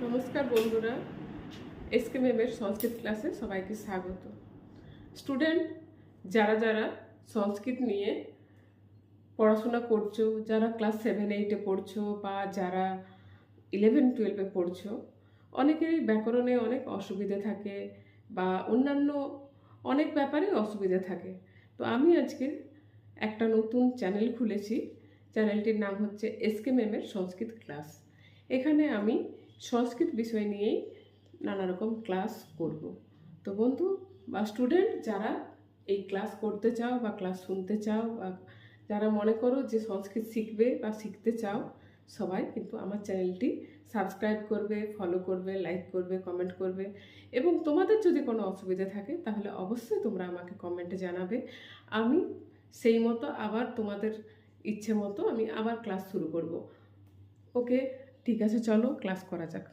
নমস্কার বন্ধুরা, এসকে ম্যামের সংস্কৃত ক্লাসে সবাইকে স্বাগত। স্টুডেন্ট যারা যারা সংস্কৃত নিয়ে পড়াশোনা করছো, যারা ক্লাস 7-8-এ পড়ছো বা যারা 11-12-এ পড়ছো, অনেকেরই ব্যাকরণে অনেক অসুবিধে থাকে বা অন্যান্য অনেক ব্যাপারে অসুবিধা থাকে। তো আমি আজকে একটা নতুন চ্যানেল খুলেছি। চ্যানেলটির নাম হচ্ছে এসকে ম্যামের সংস্কৃত ক্লাস। এখানে আমি সংস্কৃত বিষয় নিয়েই নানা রকম ক্লাস করব। তো বন্ধু বা স্টুডেন্ট যারা এই ক্লাস করতে চাও বা ক্লাস শুনতে চাও বা যারা মনে করো যে সংস্কৃত শিখবে বা শিখতে চাও, সবাই কিন্তু আমার চ্যানেলটি সাবস্ক্রাইব করবে, ফলো করবে, লাইক করবে, কমেন্ট করবে। এবং তোমাদের যদি কোনো অসুবিধা থাকে তাহলে অবশ্যই তোমরা আমাকে কমেন্টে জানাবে। আমি সেই মতো আবার তোমাদের ইচ্ছে মতো আমি আবার ক্লাস শুরু করব। ওকে, ঠিক আছে, চলো ক্লাস করা যাক।